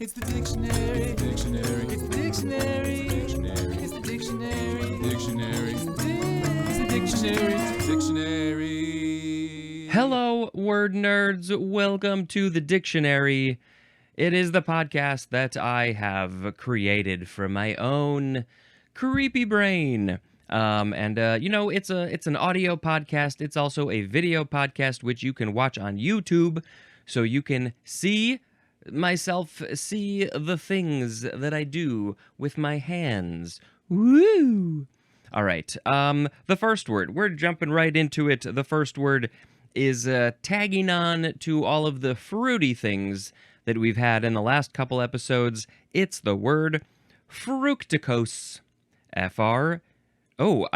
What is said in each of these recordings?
It's the dictionary. Dictionary. It's the dictionary. Dictionary. It's the dictionary. Dictionary. It's the dictionary. It's the dictionary. Hello, word nerds. Welcome to the dictionary. It is the podcast that I have created for my own creepy brain. It's an audio podcast. It's also a video podcast, which you can watch on YouTube, so you can see myself see the things that I do with my hands. Woo! All right. The first word. We're jumping right into it. The first word is tagging on to all of the fruity things that we've had in the last couple episodes. It's the word fructicose. I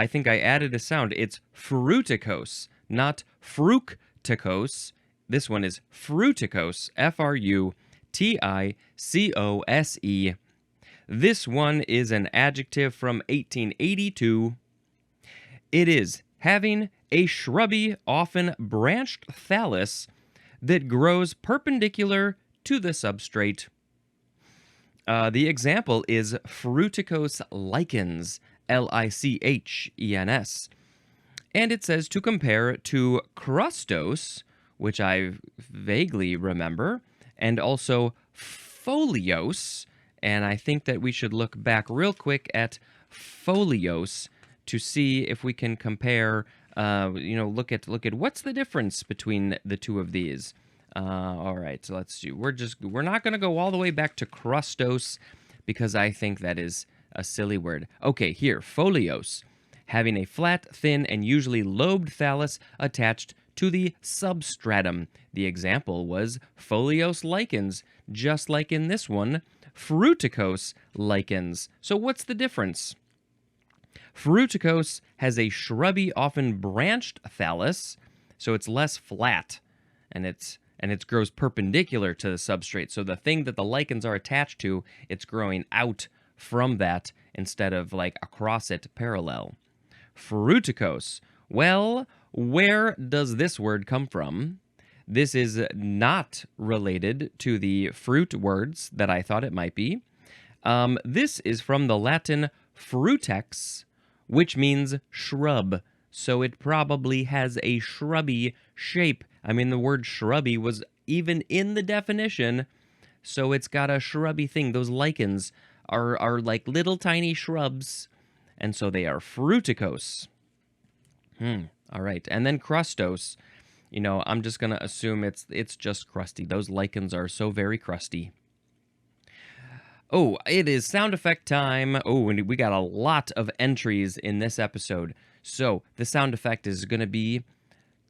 think I added a sound. It's fruticose, not fructicose. This one is fruticose, Fruticose. This one is an adjective from 1882. It is having a shrubby, often branched thallus that grows perpendicular to the substrate. The example is fruticose lichens, lichens. And it says to compare to crustose, which I vaguely remember, and also foliose, and I think that we should look back real quick at foliose to see if we can compare, look at what's the difference between the two of these. All right, so let's see. We're not going to go all the way back to crustose because I think that is a silly word. Okay, here, foliose, having a flat, thin, and usually lobed thallus attached to the substratum. The example was foliose lichens, just like in this one, fruticose lichens. So what's the difference? Fruticose has a shrubby, often branched thallus, so it's less flat, and it grows perpendicular to the substrate. So the thing that the lichens are attached to, it's growing out from that instead of like across it parallel. Fruticose. Well, where does this word come from? This is not related to the fruit words that I thought it might be. This is from the Latin frutex, which means shrub. So it probably has a shrubby shape. I mean, the word shrubby was even in the definition, so it's got a shrubby thing. Those lichens are like little tiny shrubs, and so they are fruticose. All right, and then crustose. I'm just going to assume it's just crusty. Those lichens are so very crusty. Oh, it is sound effect time. Oh, and we got a lot of entries in this episode. So the sound effect is going to be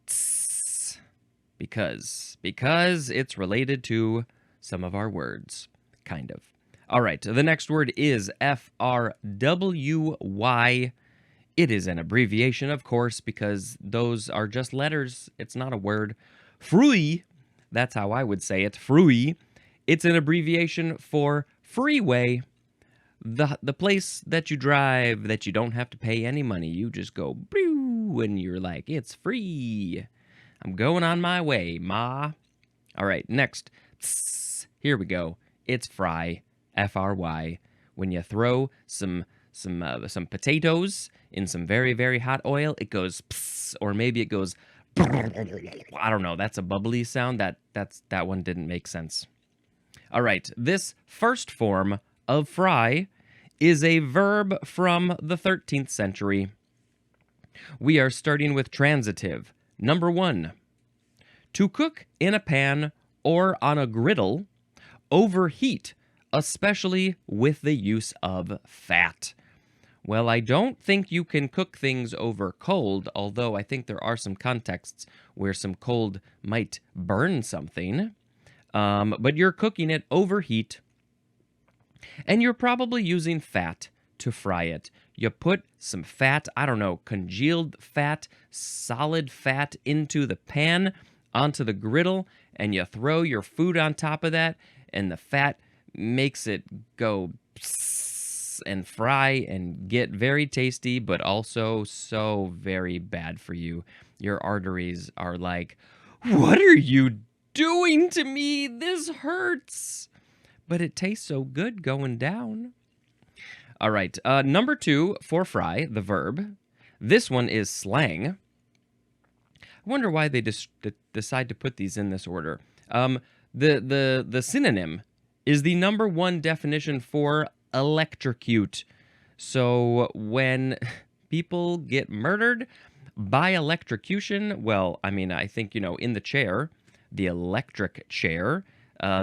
tss, because it's related to some of our words, kind of. All right, the next word is FRWY. It is an abbreviation, of course, because those are just letters. It's not a word. Frui, that's how I would say it, frui. It's an abbreviation for freeway. The place that you drive that you don't have to pay any money. You just go, and you're like, it's free. I'm going on my way, ma. All right, next. Tss, here we go. It's fry, F-R-Y. When you throw some potatoes in some very, very hot oil, it goes pss, or maybe it goes I don't know, that's a bubbly sound. That one didn't make sense. All right, this first form of fry is a verb from the 13th century. We are starting with transitive. Number 1, to cook in a pan or on a griddle, overheat, especially with the use of fat. Well, I don't think you can cook things over cold, although I think there are some contexts where some cold might burn something. But you're cooking it over heat, and you're probably using fat to fry it. You put some fat, I don't know, congealed fat, solid fat into the pan, onto the griddle, and you throw your food on top of that, and the fat makes it go psst and fry and get very tasty, but also so very bad for you. Your arteries are like, what are you doing to me? This hurts. but it tastes so good going down. All right, number 2 for fry, the verb. This one is slang. I wonder why they decide to put these in this order. The synonym is the number 1 definition for electrocute. So when people get murdered by electrocution, well, I mean, I think, in the chair, the electric chair,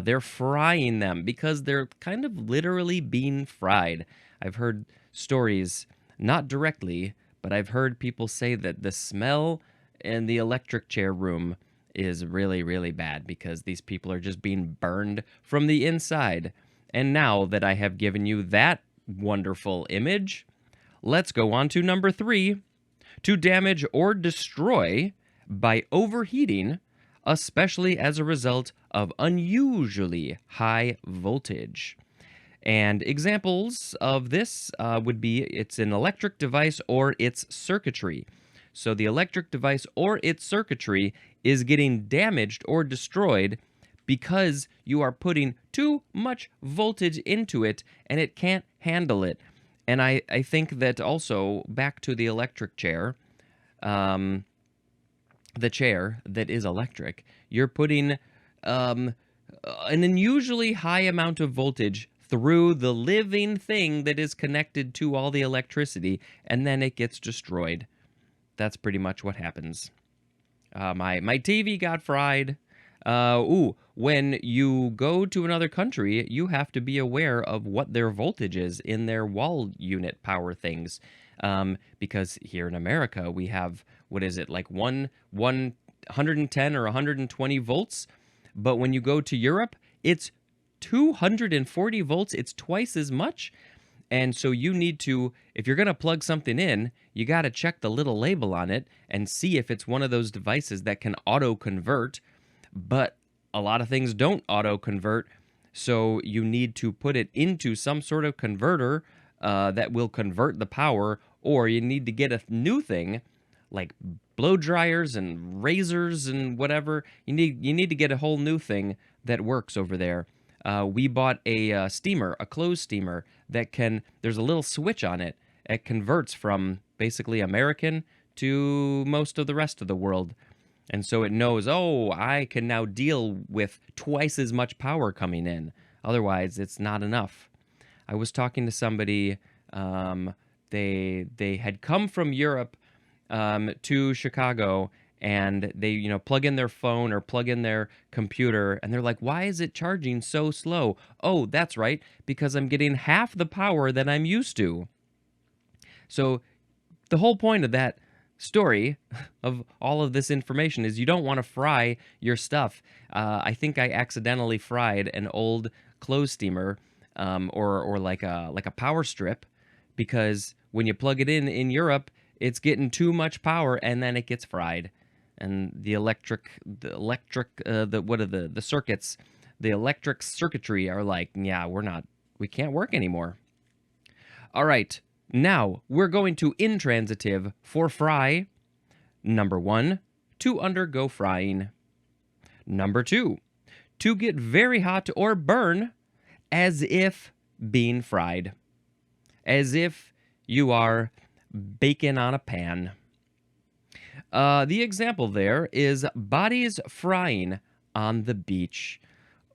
they're frying them because they're kind of literally being fried. I've heard stories, not directly, but I've heard people say that the smell in the electric chair room is really, really bad because these people are just being burned from the inside. And now that I have given you that wonderful image, let's go on to number 3. To damage or destroy by overheating, especially as a result of unusually high voltage. And examples of this would be it's an electric device or its circuitry. So the electric device or its circuitry is getting damaged or destroyed because you are putting too much voltage into it and it can't handle it. And I think that also, back to the electric chair, the chair that is electric, you're putting an unusually high amount of voltage through the living thing that is connected to all the electricity, and then it gets destroyed. That's pretty much what happens. My TV got fried. When you go to another country, you have to be aware of what their voltage is in their wall unit power things. Because here in America, we have, what is it, like 110 or 120 volts. But when you go to Europe, it's 240 volts. It's twice as much. And so you need to, if you're going to plug something in, you got to check the little label on it and see if it's one of those devices that can auto-convert. But a lot of things don't auto-convert, so you need to put it into some sort of converter that will convert the power, or you need to get a new thing, like blow dryers and razors and whatever. You need to get a whole new thing that works over there. We bought a steamer, a clothes steamer, that there's a little switch on it. It converts from basically American to most of the rest of the world. And so it knows, I can now deal with twice as much power coming in. Otherwise, it's not enough. I was talking to somebody, they had come from Europe to Chicago, and they, plug in their phone or plug in their computer, and they're like, why is it charging so slow? Oh, that's right, because I'm getting half the power that I'm used to. So the whole point of that story of all of this information is you don't want to fry your stuff. I think I accidentally fried an old clothes steamer or like a power strip, because when you plug it in Europe, it's getting too much power and then it gets fried. And the circuits, the electric circuitry are like, yeah, we can't work anymore. All right, now we're going to intransitive for fry. Number 1, to undergo frying. Number 2, to get very hot or burn as if being fried. As if you are baking on a pan. The example there is bodies frying on the beach.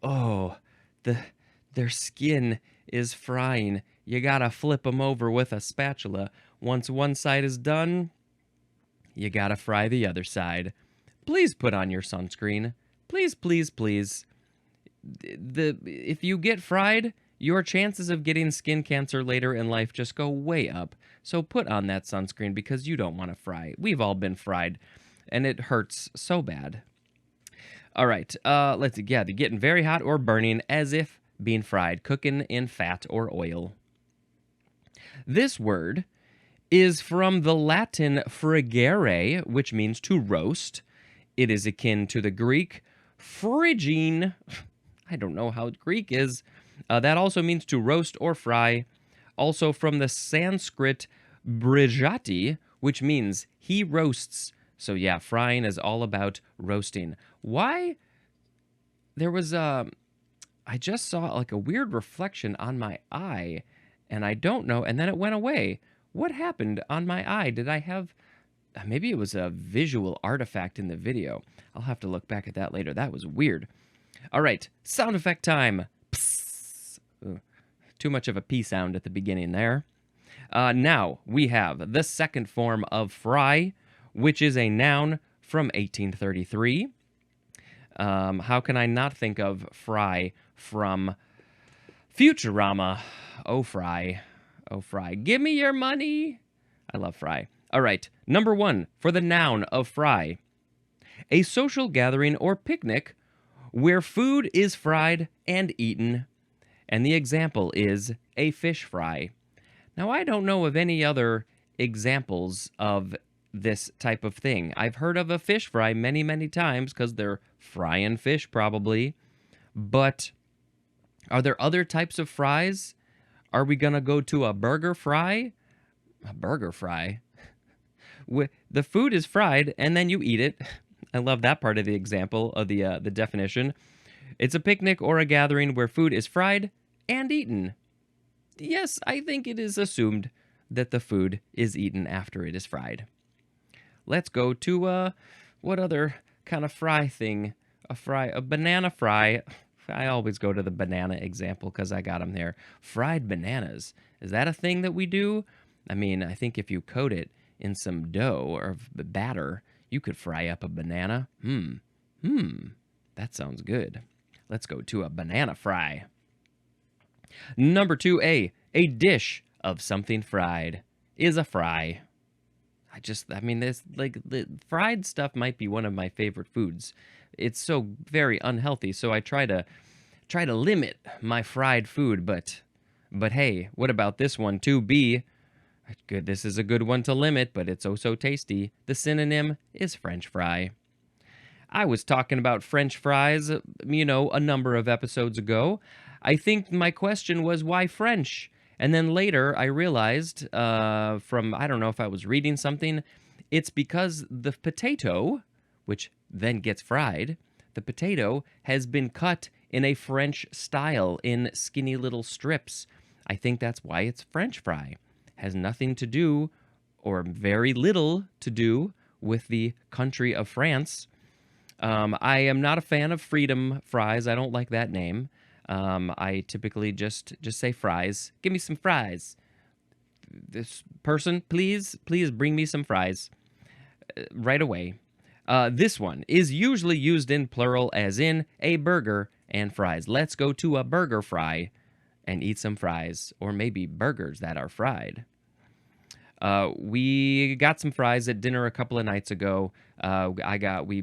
Oh, their skin is frying. You gotta flip them over with a spatula. Once one side is done, you gotta fry the other side. Please put on your sunscreen. Please, please, please. If you get fried, your chances of getting skin cancer later in life just go way up. So put on that sunscreen because you don't want to fry. We've all been fried, and it hurts so bad. All right, let's see. Yeah, they're getting very hot or burning as if being fried, cooking in fat or oil. This word is from the Latin frigere, which means to roast. It is akin to the Greek frigging. I don't know how Greek is. That also means to roast or fry. Also from the Sanskrit brijati, which means he roasts. So yeah, frying is all about roasting. Why? There was I just saw like a weird reflection on my eye, and I don't know, and then it went away. What happened on my eye? Did I have maybe it was a visual artifact in the video. I'll have to look back at that later. That was weird. All right, sound effect time. Psst. Ugh, too much of a P sound at the beginning there. Now we have the second form of fry, which is a noun from 1833. How can I not think of Fry from Futurama? Oh, Fry. Oh, Fry. Give me your money. I love Fry. All right. Number 1 for the noun of fry. A social gathering or picnic where food is fried and eaten. And the example is a fish fry. Now, I don't know of any other examples of this type of thing. I've heard of a fish fry many, many times because they're frying fish probably. But are there other types of fries? Are we going to go to a burger fry? A burger fry? The food is fried and then you eat it. I love that part of the example of the definition. It's a picnic or a gathering where food is fried and eaten. Yes, I think it is assumed that the food is eaten after it is fried. Let's go to what other kind of fry thing? A banana fry. I always go to the banana example because I got them there. Fried bananas. Is that a thing that we do? I mean, I think if you coat it in some dough or batter, you could fry up a banana. That sounds good. Let's go to a banana fry. Number 2A, a dish of something fried is a fry. This like the fried stuff might be one of my favorite foods. It's so very unhealthy, so I try to limit my fried food, but hey, what about this one? 2B. Good, this is a good one to limit, but it's oh so tasty. The synonym is French fry. I was talking about French fries, a number of episodes ago. I think my question was, why French? And then later I realized I don't know if I was reading something, it's because the potato, which then gets fried, the potato has been cut in a French style in skinny little strips. I think that's why it's French fry. Has nothing to do, or very little to do, with the country of France. I am not a fan of freedom fries. I don't like that name. I typically just say fries. Give me some fries. This person, please bring me some fries right away. This one is usually used in plural as in a burger and fries. Let's go to a burger fry and eat some fries, or maybe burgers that are fried. We got some fries at dinner a couple of nights ago. We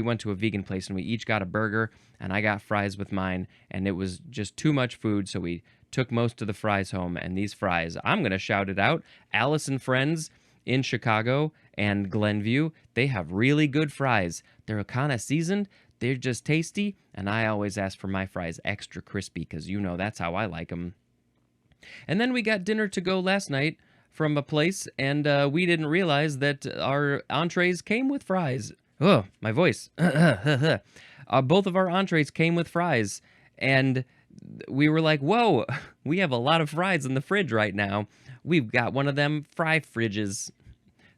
went to a vegan place and we each got a burger, and I got fries with mine, and it was just too much food, so we took most of the fries home. And these fries, I'm going to shout it out, Alice and Friends in Chicago and Glenview, they have really good fries. They're kind of seasoned, they're just tasty, and I always ask for my fries extra crispy because that's how I like them. And then we got dinner to go last night from a place, and we didn't realize that our entrees came with fries. Oh, my voice. Both of our entrees came with fries, and we were like, whoa, we have a lot of fries in the fridge right now. We've got one of them fry fridges,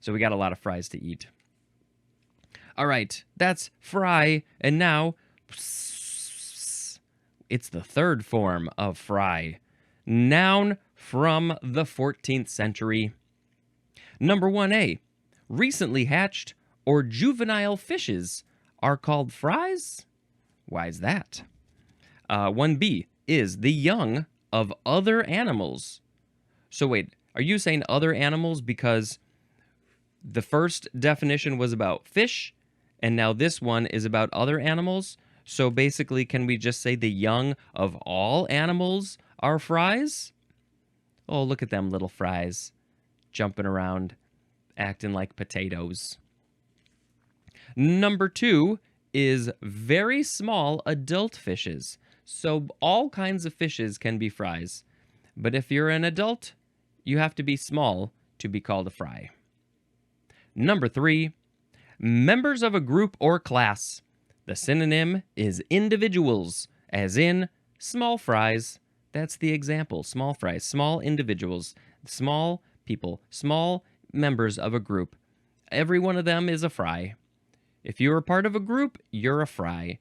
so we got a lot of fries to eat. All right, that's fry, and now it's the third form of fry. Noun from the 14th century. Number 1A, recently hatched or juvenile fishes are called fries? Why is that? 1B is the young of other animals. So wait, are you saying other animals because the first definition was about fish, and now this one is about other animals? So basically, can we just say the young of all animals are fries? Oh, look at them little fries jumping around, acting like potatoes. Number 2 is very small adult fishes. So all kinds of fishes can be fries. But if you're an adult, you have to be small to be called a fry. Number 3, members of a group or class. The synonym is individuals, as in small fries. That's the example. Small fries, small individuals, small people, small members of a group. Every one of them is a fry. If you're a part of a group, you're a fry.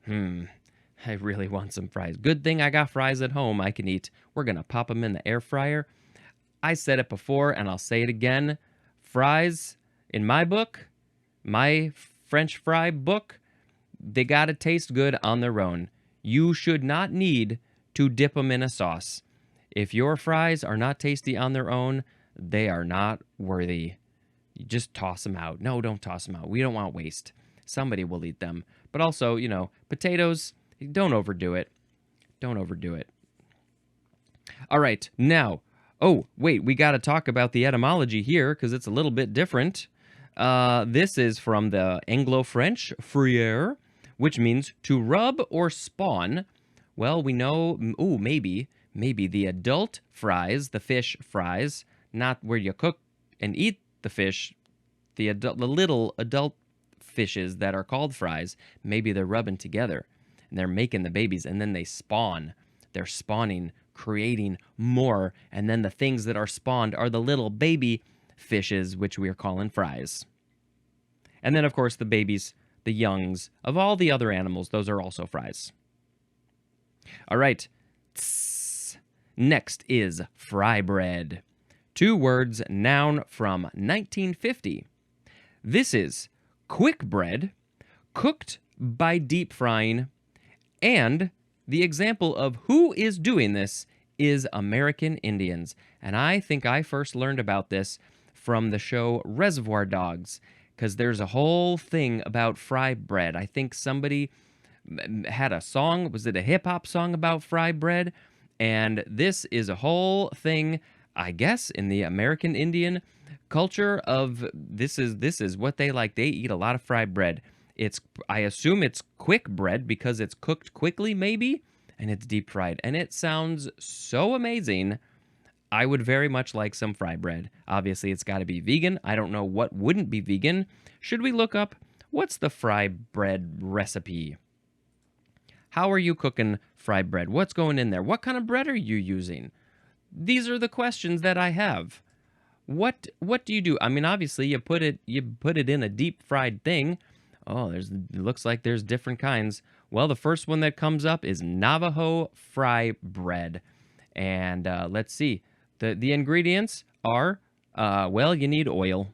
I really want some fries. Good thing I got fries at home I can eat. We're going to pop them in the air fryer. I said it before and I'll say it again. Fries, in my book, my French fry book, they got to taste good on their own. You should not need to dip them in a sauce. If your fries are not tasty on their own, they are not worthy. You just toss them out. No, don't toss them out. We don't want waste. Somebody will eat them. But also, potatoes, don't overdo it. Don't overdo it. All right, now, we got to talk about the etymology here because it's a little bit different. This is from the Anglo-French frire, which means to rub or spawn. Well, we know, maybe the adult fries, the fish fries, not where you cook and eat the fish, the little adult fishes that are called fries, maybe they're rubbing together and they're making the babies and then they spawn. They're spawning, creating more, and then the things that are spawned are the little baby fishes, which we are calling fries. And then, of course, the babies, the youngs of all the other animals, those are also fries. All right. Next is fry bread. 2 words, noun from 1950. This is quick bread, cooked by deep frying, and the example of who is doing this is American Indians. And I think I first learned about this from the show Reservoir Dogs, because there's a whole thing about fry bread. I think somebody had a song, was it a hip-hop song about fry bread? And this is a whole thing, I guess, in the American Indian culture of this is what they like. They eat a lot of fried bread. I assume it's quick bread because it's cooked quickly, maybe, and it's deep fried. And it sounds so amazing. I would very much like some fry bread. Obviously, it's got to be vegan. I don't know what wouldn't be vegan. Should we look up what's the fry bread recipe? How are you cooking fried bread? What's going in there? What kind of bread are you using? These are the questions that I have. What do you do? I mean, obviously, you put it in a deep fried thing. Oh, it looks like there's different kinds. Well, the first one that comes up is Navajo fry bread. And let's see. The ingredients are, you need oil.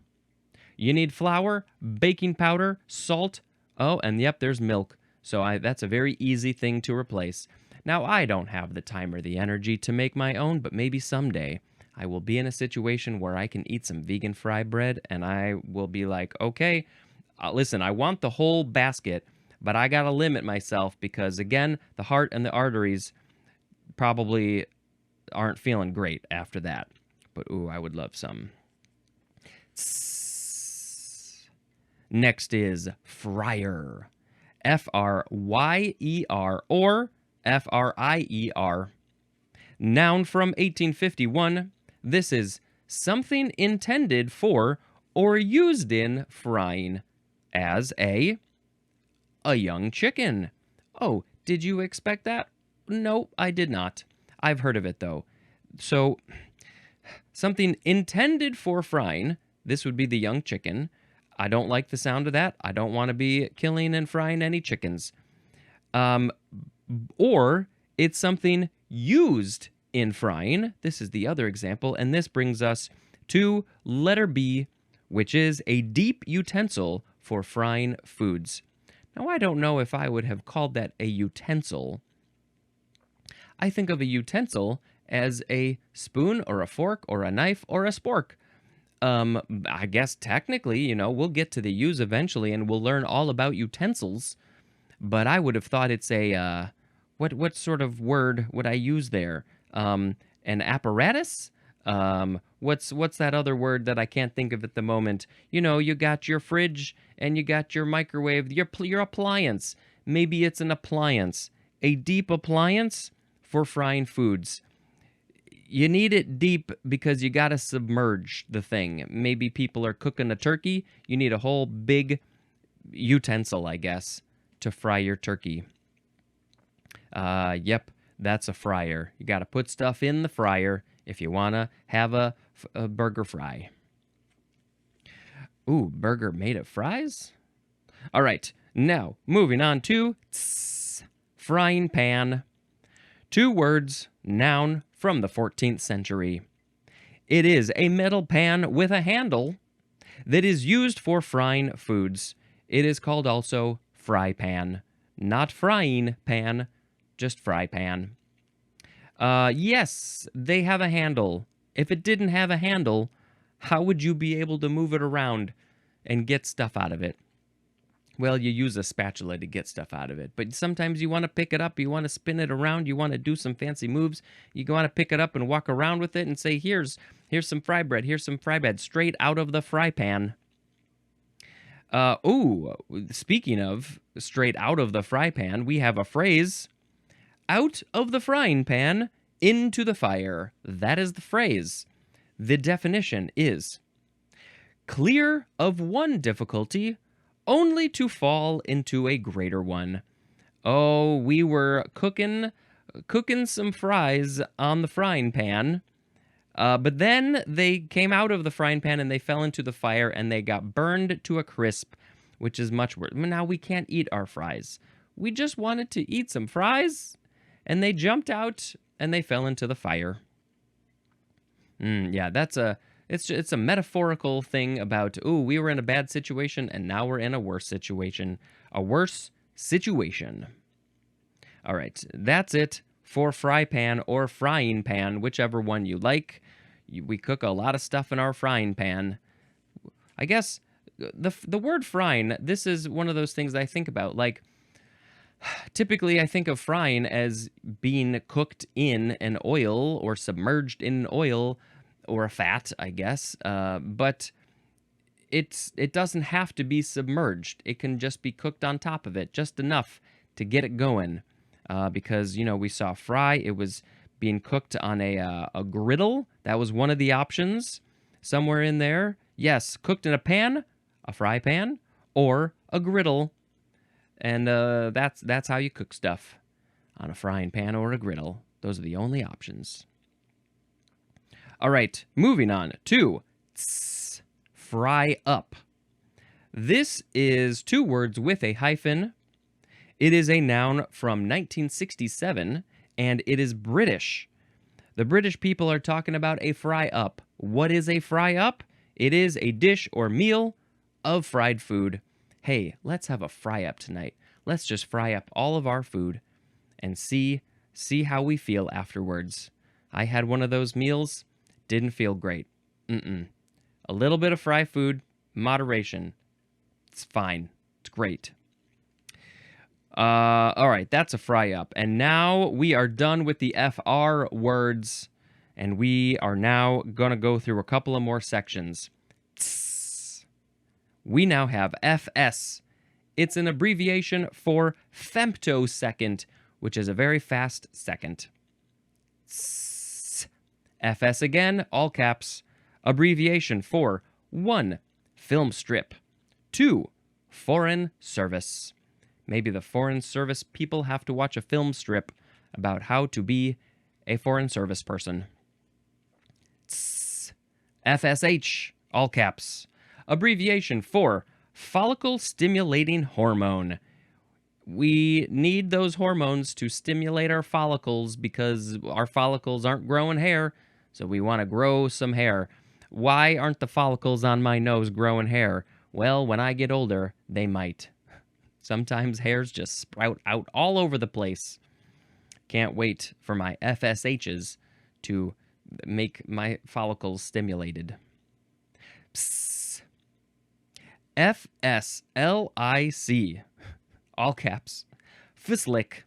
You need flour, baking powder, salt. Oh, and yep, there's milk. So that's a very easy thing to replace. Now, I don't have the time or the energy to make my own, but maybe someday I will be in a situation where I can eat some vegan fry bread, and I will be like, okay, listen, I want the whole basket, but I got to limit myself because, again, the heart and the arteries probably aren't feeling great after that. But, I would love some. Next is fryer. F-R-Y-E-R or F-R-I-E-R. Noun from 1851. This is something intended for or used in frying, as a young chicken. Oh, did you expect that? No, I did not. I've heard of it, though. So, something intended for frying, this would be the young chicken. I don't like the sound of that. I don't want to be killing and frying any chickens. Or it's something used in frying. This is the other example, and this brings us to letter B, which is a deep utensil for frying foods. Now, I don't know if I would have called that a utensil. I think of a utensil as a spoon or a fork or a knife or a spork. I guess technically, we'll get to the use eventually and we'll learn all about utensils, but I would have thought it's a, what sort of word would I use there? An apparatus? What's that other word that I can't think of at the moment? You got your fridge and you got your microwave, your appliance. Maybe it's an appliance, a deep appliance for frying foods. You need it deep because you got to submerge the thing. Maybe people are cooking a turkey. You need a whole big utensil, I guess, to fry your turkey. Yep, that's a fryer. You got to put stuff in the fryer if you want to have a burger fry. Ooh, burger made of fries? All right, now moving on to frying pan. 2 words, noun from the 14th century. It is a metal pan with a handle that is used for frying foods. It is called also fry pan. Not frying pan, just fry pan. Yes, they have a handle. If it didn't have a handle, how would you be able to move it around and get stuff out of it? Well, you use a spatula to get stuff out of it, but sometimes you want to pick it up, you want to spin it around, you want to do some fancy moves, you want to pick it up and walk around with it and say, here's some fry bread, here's some fry bread, straight out of the fry pan. Speaking of straight out of the fry pan, we have a phrase, out of the frying pan, into the fire. That is the phrase. The definition is, clear of one difficulty, only to fall into a greater one. Oh, we were cooking some fries on the frying pan, but then they came out of the frying pan and they fell into the fire and they got burned to a crisp, which is much worse. Now we can't eat our fries. We just wanted to eat some fries, and they jumped out and they fell into the fire. Yeah, it's a metaphorical thing about, we were in a bad situation and now we're in a worse situation. A worse situation. All right, that's it for fry pan or frying pan, whichever one you like. We cook a lot of stuff in our frying pan. I guess the word frying, this is one of those things I think about. Like, typically I think of frying as being cooked in an oil or submerged in oil or a fat, I guess. But it doesn't have to be submerged. It can just be cooked on top of it, just enough to get it going. Because, we saw fry, it was being cooked on a griddle. That was one of the options somewhere in there. Yes, cooked in a pan, a fry pan, or a griddle. And that's how you cook stuff, on a frying pan or a griddle. Those are the only options. All right, moving on to fry up. This is 2 words with a hyphen. It is a noun from 1967, and it is British. The British people are talking about a fry up. What is a fry up? It is a dish or meal of fried food. Hey, let's have a fry up tonight. Let's just fry up all of our food and see how we feel afterwards. I had one of those meals. Didn't feel great. A little bit of fry food, moderation. It's fine. It's great. All right, that's a fry up. And now we are done with the FR words, and we are now going to go through a couple of more sections. We now have FS. It's an abbreviation for femtosecond, which is a very fast second. FS again, all caps. Abbreviation for 1. Film strip. 2. Foreign service. Maybe the foreign service people have to watch a film strip about how to be a foreign service person. FSH, all caps. Abbreviation for follicle stimulating hormone. We need those hormones to stimulate our follicles because our follicles aren't growing hair, so we want to grow some hair. Why aren't the follicles on my nose growing hair? Well, when I get older, they might. Sometimes hairs just sprout out all over the place. Can't wait for my FSHs to make my follicles stimulated. Psst. FSLIC, all caps. FSLIC.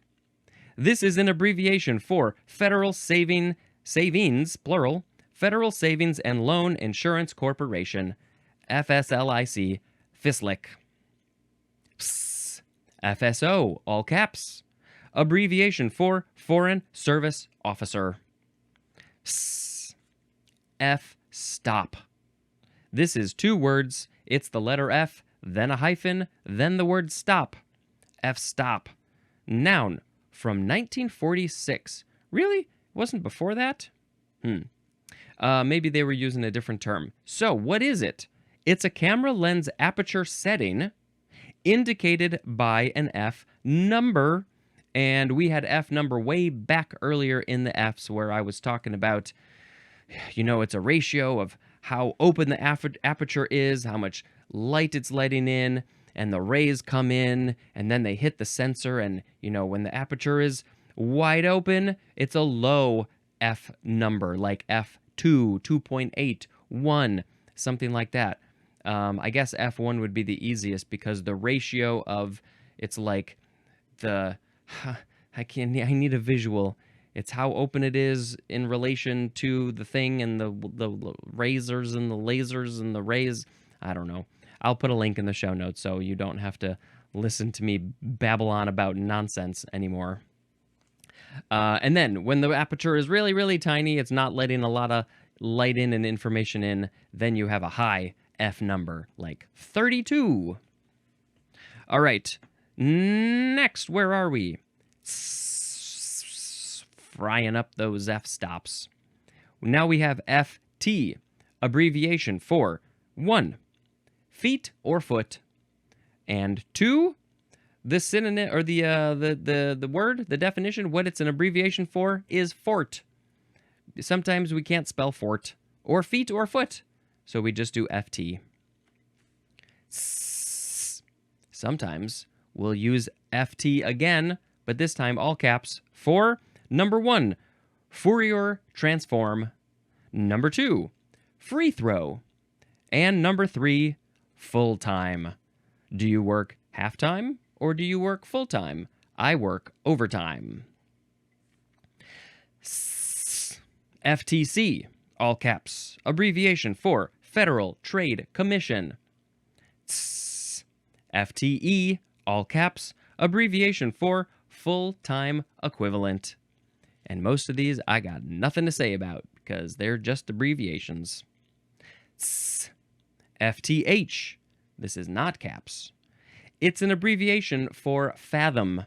This is an abbreviation for Federal Savings, plural, Federal Savings and Loan Insurance Corporation. FSLIC, FSLIC. Psst. FSO, all caps. Abbreviation for Foreign Service Officer. Psst. F-stop. This is 2 words. It's the letter F, then a hyphen, then the word stop. F-stop. Noun, from 1946. Really? It wasn't before that? Maybe they were using a different term. So, what is it? It's a camera lens aperture setting indicated by an F number. And we had F number way back earlier in the Fs where I was talking about, it's a ratio of how open the aperture is, how much light it's letting in, and the rays come in, and then they hit the sensor, and, when the aperture is wide open, it's a low F number, like F2, 2.8, 1, something like that. I guess F1 would be the easiest because the ratio of, it's like I need a visual. It's how open it is in relation to the thing and the razors and the lasers and the rays. I don't know. I'll put a link in the show notes so you don't have to listen to me babble on about nonsense anymore. And then when the aperture is really, really tiny, it's not letting a lot of light in and information in, then you have a high F number, like 32. All right. Next, where are we? Frying up those f-stops. Now we have FT, abbreviation for 1, feet or foot, and 2, the synonym or the word, the definition, what it's an abbreviation for is fort. Sometimes we can't spell fort or feet or foot, so we just do FT. Sometimes we'll use FT again, but this time all caps for number 1, Fourier transform, number 2, free throw, and number 3, full time. Do you work half-time or do you work full-time? I work overtime. FTC, all caps, abbreviation for Federal Trade Commission. FTE, all caps, abbreviation for full-time equivalent. And most of these I got nothing to say about because they're just abbreviations. FTH, this is not caps. It's an abbreviation for fathom.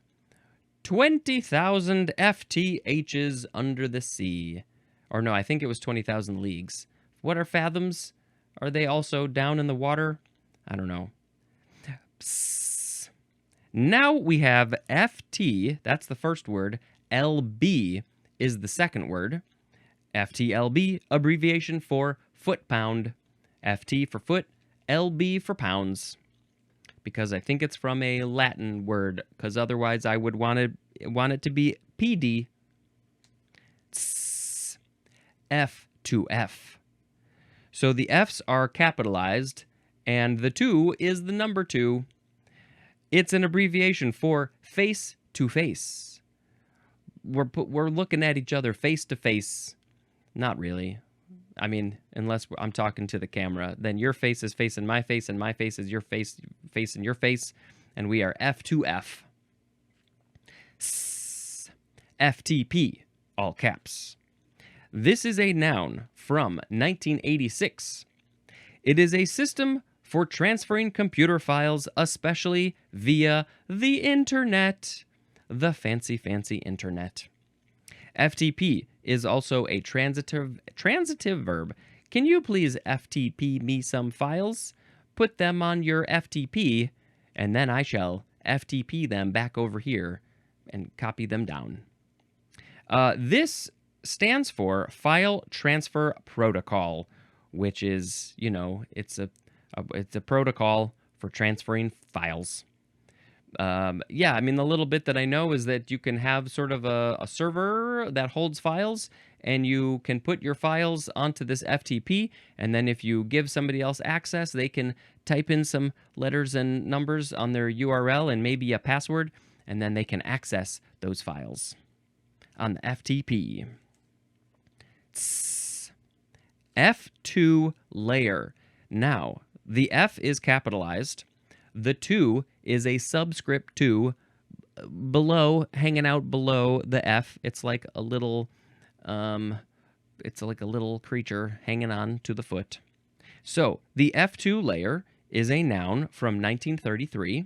20,000 FTHs under the sea. Or no, I think it was 20,000 leagues. What are fathoms? Are they also down in the water? I don't know. Now we have FT, that's the first word. LB is the second word. FTLB, abbreviation for foot-pound. FT for foot, LB for pounds. Because I think it's from a Latin word, because otherwise I would want it to be PD. F to F. So the F's are capitalized, and the 2 is the number 2. It's an abbreviation for face to face. We're looking at each other face to face. Not really. I mean, unless I'm talking to the camera, then your face is facing my face, and my face is your face facing your face, and we are F to F. FTP, all caps. This is a noun from 1986. It is a system for transferring computer files, especially via the internet. The fancy internet. FTP is also a transitive verb. Can you please FTP me some files? Put them on your FTP, and then I shall FTP them back over here and copy them down. This stands for File Transfer Protocol, which is, it's a protocol for transferring files. The little bit that I know is that you can have sort of a server that holds files, and you can put your files onto this FTP, and then if you give somebody else access, they can type in some letters and numbers on their URL and maybe a password, and then they can access those files on the FTP. F2 layer. Now, the F is capitalized. The 2 is a subscript 2 below, hanging out below the F. It's like a little, creature hanging on to the foot. So the F2 layer is a noun from 1933.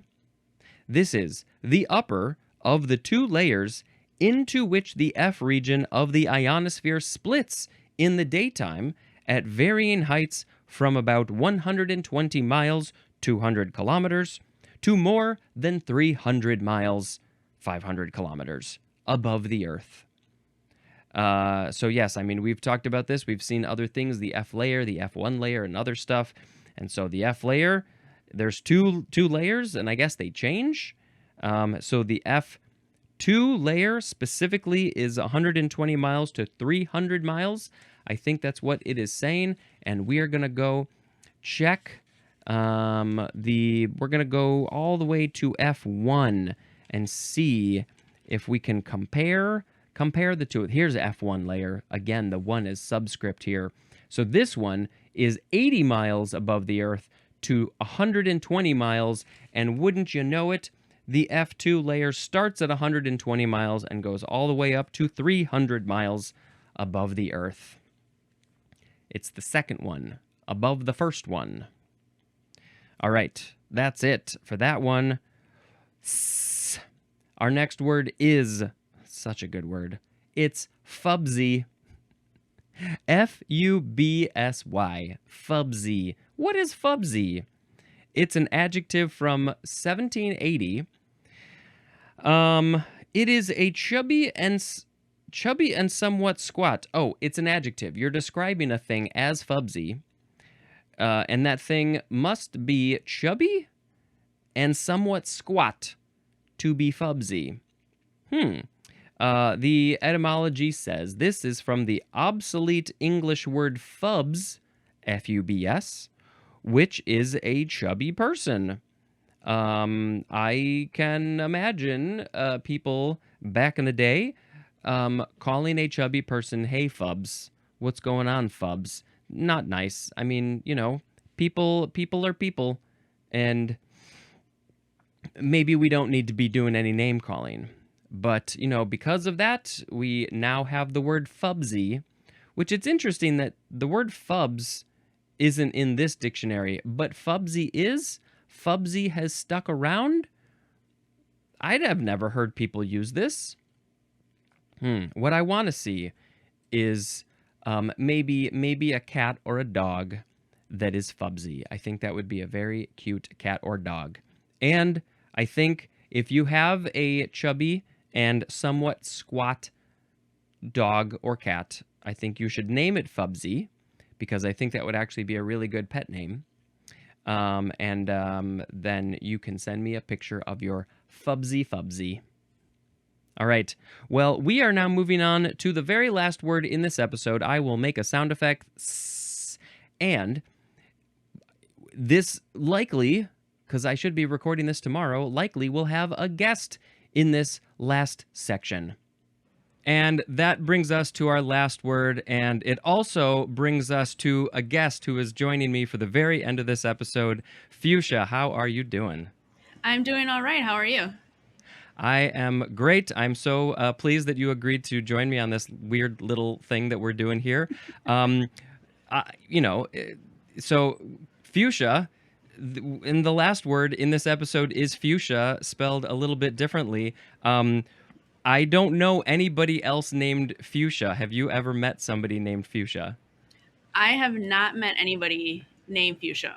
This is the upper of the 2 layers into which the F region of the ionosphere splits in the daytime at varying heights from about 120 miles, 200 kilometers, to more than 300 miles, 500 kilometers above the Earth. So yes, I mean, we've talked about this. We've seen other things, the F layer, the F1 layer, and other stuff. And so the F layer, there's two layers, and I guess they change. So the F2 layer specifically is 120 miles to 300 miles. I think that's what it is saying. And we are going to go check we're going to go all the way to F1 and see if we can compare the two. Here's F1 layer. Again, the 1 is subscript here. So this one is 80 miles above the Earth to 120 miles, and wouldn't you know it, the F2 layer starts at 120 miles and goes all the way up to 300 miles above the Earth. It's the second one, above the first one. All right, that's it for that one. Our next word is, such a good word, it's fubsy. F-U-B-S-Y, fubsy. What is fubsy? It's an adjective from 1780. It is a chubby and somewhat squat. Oh, it's an adjective. You're describing a thing as fubsy, and that thing must be chubby and somewhat squat to be fubsy. The etymology says this is from the obsolete English word fubs, F-U-B-S, which is a chubby person. I can imagine people back in the day calling a chubby person, "Hey, fubs, what's going on, fubs?" Not nice. I mean, you know, people are people, and maybe we don't need to be doing any name calling. But, you know, because of that, we now have the word fubsy, which it's interesting that the word fubs isn't in this dictionary, but fubsy is. Fubsy has stuck around. I'd have never heard people use this. What I want to see is maybe a cat or a dog that is fubsy. I think that would be a very cute cat or dog. And I think if you have a chubby and somewhat squat dog or cat, I think you should name it Fubsy, because I think that would actually be a really good pet name. Then you can send me a picture of your Fubsy. All right. Well, we are now moving on to the very last word in this episode. I will make a sound effect, and this likely, because I should be recording this tomorrow, likely will have a guest in this last section. And that brings us to our last word, and it also brings us to a guest who is joining me for the very end of this episode. Fuchsia, how are you doing? I'm doing all right. How are you? I am great. I'm so pleased that you agreed to join me on this weird little thing that we're doing here. So fuchsia, in the last word in this episode is fuchsia, spelled a little bit differently. I don't know anybody else named Fuchsia. Have you ever met somebody named Fuchsia? I have not met anybody named Fuchsia,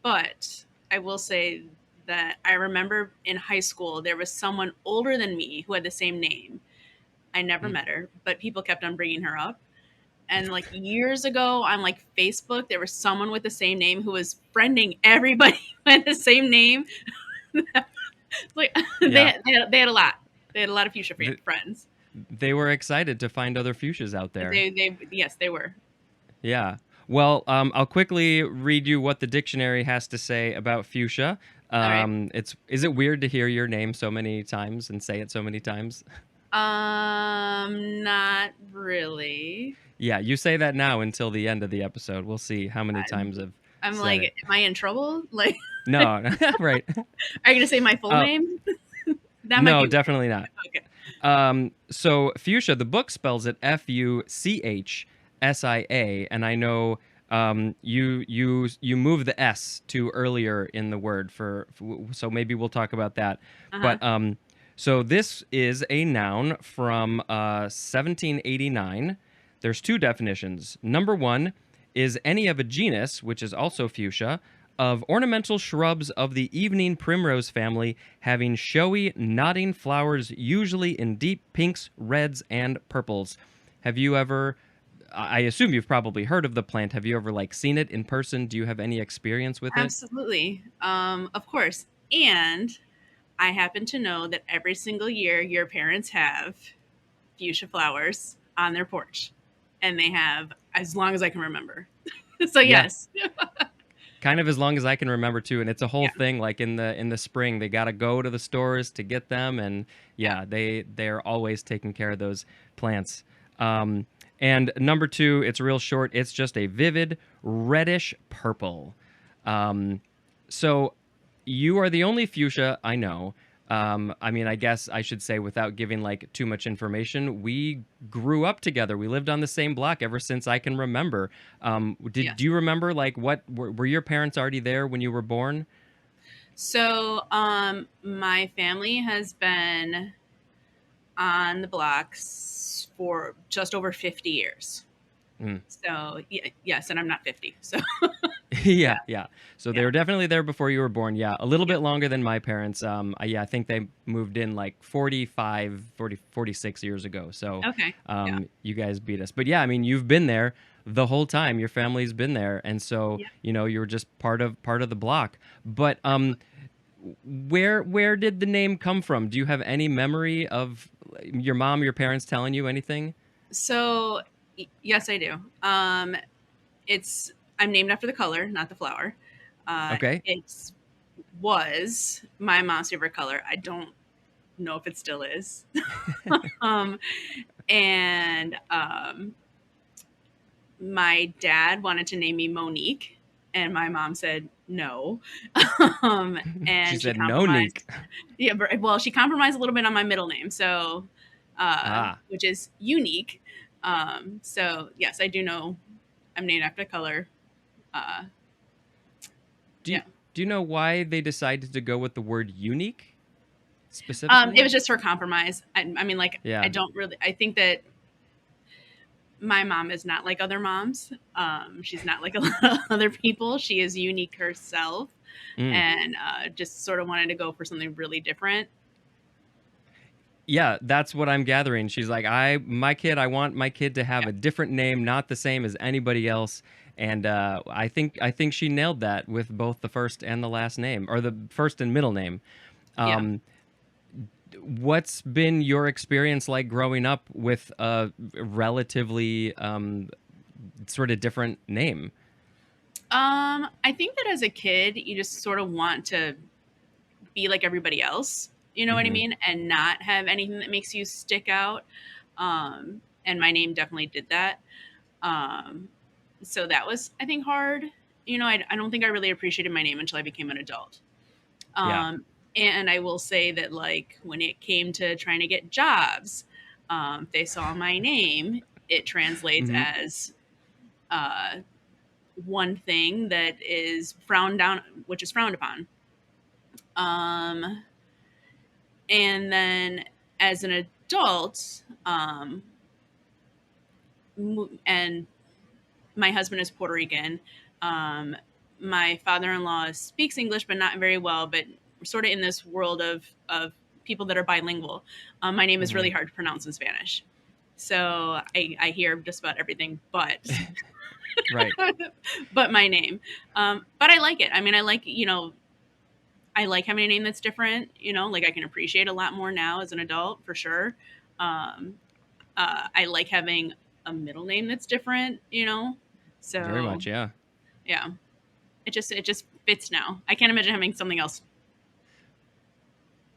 but I will say that I remember in high school there was someone older than me who had the same name. I never met her, but people kept on bringing her up. And like years ago on like Facebook, there was someone with the same name who was friending everybody who had the same name. Like Yeah. they had a lot. They had a lot of fuchsia friends. They were excited to find other fuchsias out there. Yes, they were. Yeah. Well, I'll quickly read you what the dictionary has to say about fuchsia. All right. Is it weird to hear your name so many times and say it so many times? Not really. Yeah, you say that now until the end of the episode. We'll see how many times I'm said like, it. am I in trouble? Like, No, right. are you gonna say my full name? That might No, be definitely not. Okay. So fuchsia, the book spells it Fuchsia, and I know you move the S to earlier in the word so maybe we'll talk about that. Uh-huh. But So this is a noun from 1789. There's two definitions. Number one is any of a genus, which is also fuchsia, of ornamental shrubs of the evening primrose family, having showy, nodding flowers, usually in deep pinks, reds, and purples. Have you ever? I assume you've probably heard of the plant. Have you ever like seen it in person? Do you have any experience with it? Absolutely. Of course. And I happen to know that every single year your parents have fuchsia flowers on their porch. And they have as long as I can remember. So Yeah, yes. kind of as long as I can remember too, and it's a whole Yeah. thing. Like in the spring, they got to go to the stores to get them, and Yeah. yeah, they're always taking care of those plants. And number two, it's real short. It's just a vivid reddish purple. Um, so you are the only fuchsia I know. I mean, I guess I should say without giving like too much information, we grew up together. We lived on the same block ever since I can remember. Yeah. Do you remember like what were your parents already there when you were born? So my family has been on the blocks for just over 50 years. Mm. So yes, and I'm not 50. So Yeah, yeah, yeah. So they yeah. were definitely there before you were born. Yeah, a little bit longer than my parents. Yeah, I think they moved in like 45, 40, 46 years ago. So Okay. Yeah. you guys beat us. But yeah, I mean, you've been there the whole time. Your family's been there, and so Yeah. you were just part of the block. But where did the name come from? Do you have any memory of your mom, your parents telling you anything? So yes, I do. It's I'm named after the color, not the flower. Okay. It's was my mom's favorite color. I don't know if it still is. um, and my dad wanted to name me Monique, and my mom said no. She And she said no, compromised. Neek. Yeah, well, she compromised a little bit on my middle name, so Ah. which is unique. So yes, I do know I'm named after color. Uh, Do you yeah. do you know why they decided to go with the word unique It specifically? was just for compromise. I mean, like, I Yeah. don't really. I think that my mom is not like other moms. She's not like a lot of other people. She is unique herself, Mm. and just sort of wanted to go for something really different. Yeah, that's what I'm gathering. She's like, I want my kid to have Yeah, a different name, not the same as anybody else. And I think she nailed that with both the first and the last name, or the first and middle name. yeah. Um, what's been your experience like growing up with a relatively sort of different name? I think that as a kid, you just sort of want to be like everybody else. You know what I Hmm. mean? And not have anything that makes you stick out. And my name definitely did that. Um, so that was, I think, hard. I don't think I really appreciated my name until I became an adult. Yeah. Um, and I will say that, like, when it came to trying to get jobs, if they saw my name, it translates Hmm. as uh, one thing that is frowned down, which is frowned upon. Um, and then as an adult, and my husband is Puerto Rican. Um, my father-in-law speaks English, but not very well. But we're sort of in this world of people that are bilingual. My name is Hmm. really hard to pronounce in Spanish, so I hear just about everything, but Right. but my name. But I like it. I mean, I like having a name that's different. Like I can appreciate a lot more now as an adult for sure. Um, I like having a middle name that's different. Very So much. Yeah. yeah, it just fits now. I can't imagine having something else.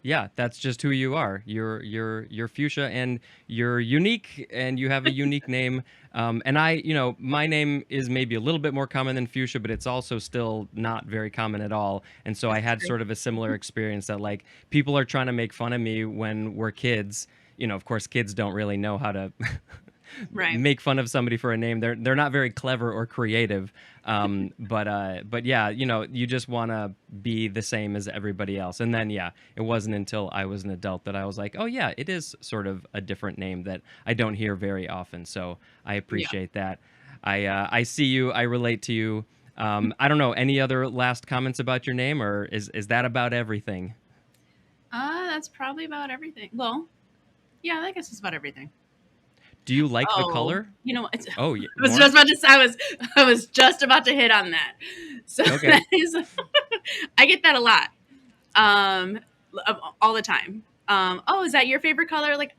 Yeah, that's just who you are. You're fuchsia, and you're unique, and you have a unique name. And my name is maybe a little bit more common than fuchsia, but it's also still not very common at all. And so I That's had true. sort of a similar experience that like people are trying to make fun of me when we're kids. Of course, kids don't really know how to Right. make fun of somebody for a name. They're not very clever or creative. But yeah, you just want to be the same as everybody else. And then yeah, it wasn't until I was an adult that I was like, oh yeah, it is sort of a different name that I don't hear very often. So I Yeah. appreciate that. I see you. I relate to you. I don't know. Any other last comments about your name, or is that about everything? That's probably about everything. Well, yeah, I guess it's about everything. Do you like the Oh, color? you know what? Oh, yeah, I was more? just about to say, I was just about to hit on that. So Okay. that is, I get that a lot, um, all the time. Oh, is that your favorite color? Like,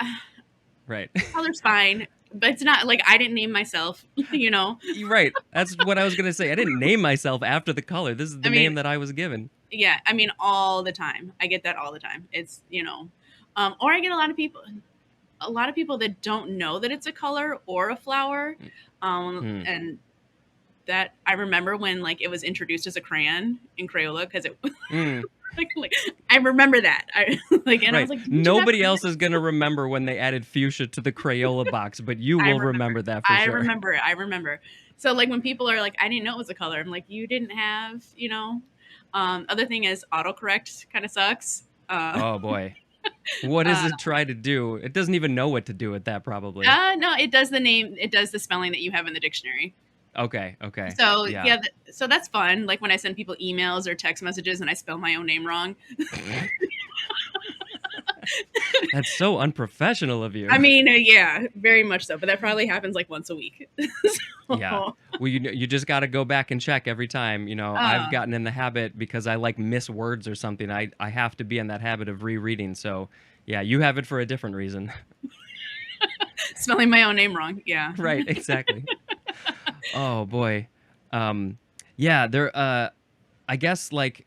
Right. color's fine, but it's not like I didn't name myself. You know, You're right. That's what I was gonna say. I didn't name myself after the color. This is I the mean, name that I was given. yeah, I mean, all the time. I get that all the time. It's or I get a lot of people that don't know that it's a color or a flower, Hmm. and that I remember when like it was introduced as a crayon in Crayola because it Mm. like I remember that I like and I was Right. like, didn't you have Nobody else is this? gonna remember when they added fuchsia to the Crayola box, but you I will remember. remember that for sure. I remember. So like when people are like, I didn't know it was a color. I'm like, you didn't have, you know. Other thing is autocorrect kind of sucks. Oh boy. What does Uh, it try to do? It doesn't even know what to do with that, probably. no, it does the name, it does the spelling that you have in the dictionary. Okay. Okay. So Yeah. yeah, so that's fun. Like when I send people emails or text messages and I spell my own name wrong. That's so unprofessional of you. I mean, yeah, very much so. But that probably happens like once a week. Yeah. So, Well, you just got to go back and check every time. I've uh, gotten in the habit because I like miss words or something. I have to be in that habit of rereading. So, yeah, you have it for a different reason. spelling my own name wrong. Yeah. Right, exactly. Oh boy. Yeah, there I guess like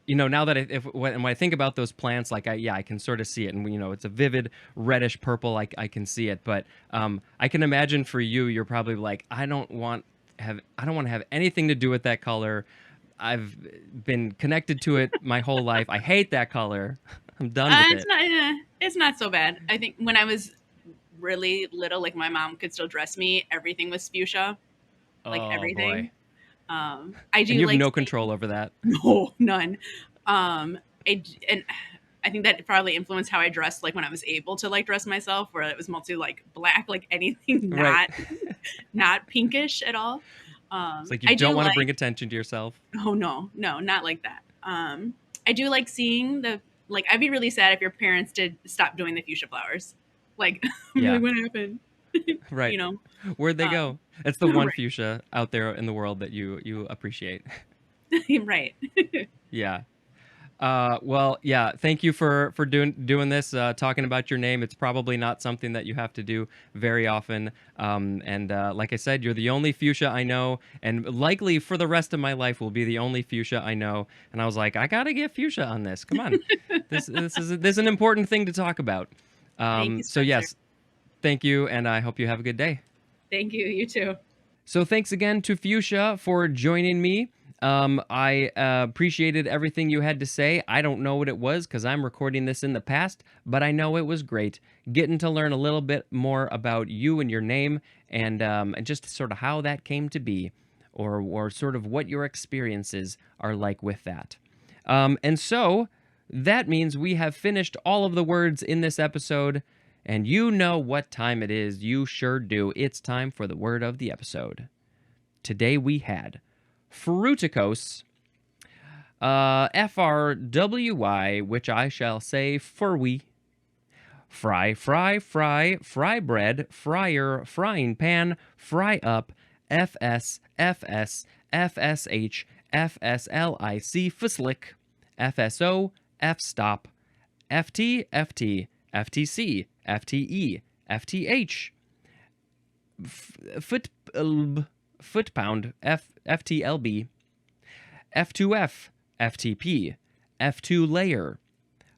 now that when I think about those plants, like I can sort of see it, and it's a vivid reddish purple. I can see it, but I can imagine for you, you're probably like, I don't want to have anything to do with that color. I've been connected to it my whole life. I hate that color. I'm done with it. It's not so bad. I think when I was really little, like my mom could still dress me. Everything was fuchsia, like Oh everything. boy, I and do you have like no control over that. no, none. And I think that probably influenced how I dressed, like when I was able to like dress myself, where it was mostly like black, like anything Right. not pinkish at all. It's like you I do don't want to like bring attention to yourself. oh no, not like that. I do like seeing the like. I'd be really sad if your parents did stop doing the fuchsia flowers. Like, I'm Yeah. like, what happened? Right. You know, Where'd they um, go? It's the one right, fuchsia out there in the world that you appreciate. right. Yeah. Well, yeah. Thank you for doing this, talking about your name. It's probably not something that you have to do very often. And like I said, you're the only fuchsia I know, and likely for the rest of my life will be the only fuchsia I know. And I was like, I gotta get fuchsia on this. Come on, this is an important thing to talk about. Thank you, So Spencer. yes, thank you, and I hope you have a good day. Thank you. You too. So thanks again to Fuchsia for joining me. I appreciated everything you had to say. I don't know what it was because I'm recording this in the past, but I know it was great getting to learn a little bit more about you and your name, and just sort of how that came to be, or sort of what your experiences are like with that. And so that means we have finished all of the words in this episode. And you know what time it is. You sure do. It's time for the word of the episode. Today we had fruticose, FRWY, which I shall say furwy, fry bread, fryer, frying pan, fry up, FSFS, FSLIC, fslick, FSO, stop, FT, FTC, FTE, FTH, foot foot pound, FTLB, F2F, FTP, F2 layer,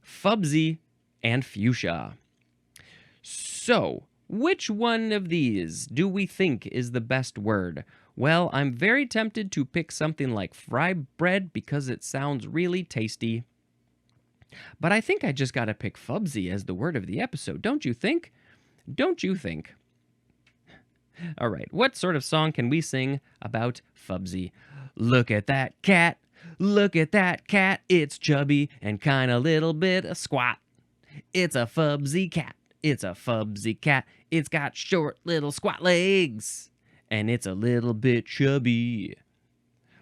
fubsy, and fuchsia. So, which one of these do we think is the best word? Well, I'm very tempted to pick something like fry bread because it sounds really tasty. But I think I just gotta pick fubsy as the word of the episode, don't you think? Don't you think? All right. What sort of song can we sing about Fubsy? Look at that cat. Look at that cat. It's chubby and kind of little bit of squat. It's a Fubsy cat. It's a Fubsy cat. It's got short little squat legs. And it's a little bit chubby.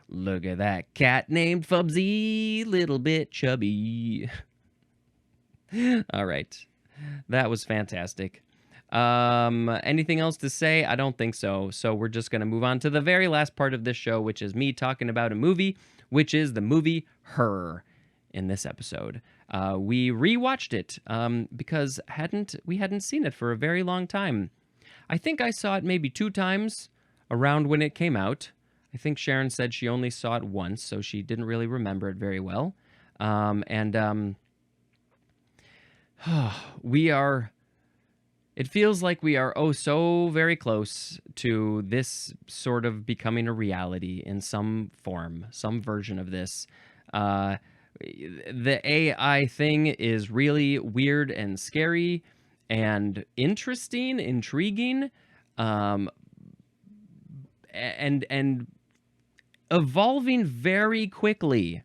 Look at that cat named Fubsy, little bit chubby. All right. That was fantastic. Anything else to say? I don't think so. So we're just going to move on to the very last part of this show, which is me talking about a movie, which is the movie Her in this episode. We rewatched it because we hadn't seen it for a very long time. I think I saw it maybe 2 times around when it came out. I think Sharon said she only saw it once, so she didn't really remember it very well. It feels like we are so very close to this sort of becoming a reality in some form, some version of this. The AI thing is really weird and scary and interesting, intriguing, and evolving very quickly.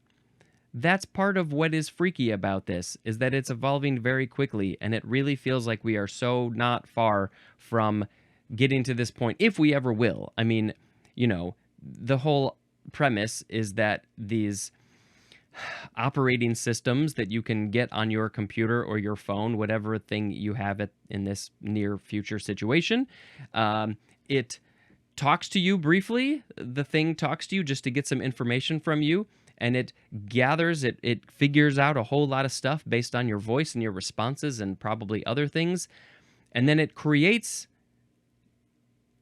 That's part of what is freaky about this, is that it's evolving very quickly, and it really feels like we are so not far from getting to this point, if we ever will. I mean, the whole premise is that these operating systems that you can get on your computer or your phone, whatever thing you have in this near future situation, it talks to you briefly. The thing talks to you just to get some information from you, and it gathers, it figures out a whole lot of stuff based on your voice and your responses and probably other things. And then it creates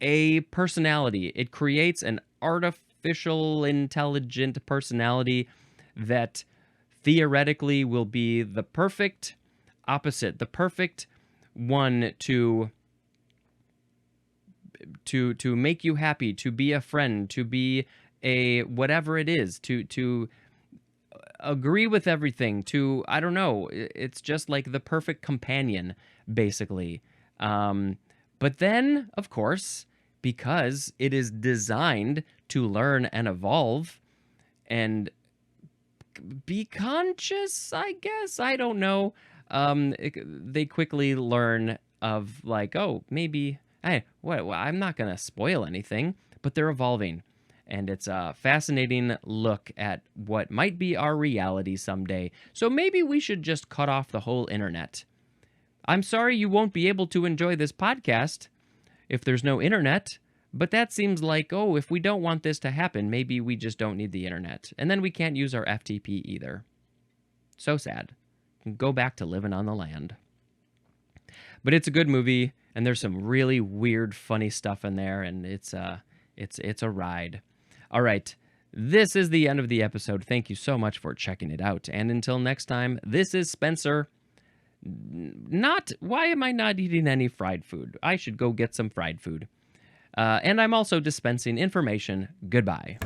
a personality. It creates an artificial, intelligent personality that theoretically will be the perfect opposite, the perfect one to make you happy, to be a friend, to be a whatever it is, to agree with everything, to, I don't know, it's just like the perfect companion, basically. But then, of course, because it is designed to learn and evolve and be conscious, I guess, I don't know, they quickly learn of like, oh, maybe, hey, I'm not going to spoil anything, but they're evolving. And it's a fascinating look at what might be our reality someday. So maybe we should just cut off the whole internet. I'm sorry you won't be able to enjoy this podcast if there's no internet, but that seems like, oh, if we don't want this to happen, maybe we just don't need the internet. And then we can't use our FTP either. So sad. Go back to living on the land. But it's a good movie, and there's some really weird, funny stuff in there, and it's a ride. All right, this is the end of the episode. Thank you so much for checking it out. And until next time, this is Spencer. Why am I not eating any fried food? I should go get some fried food. And I'm also dispensing information. Goodbye.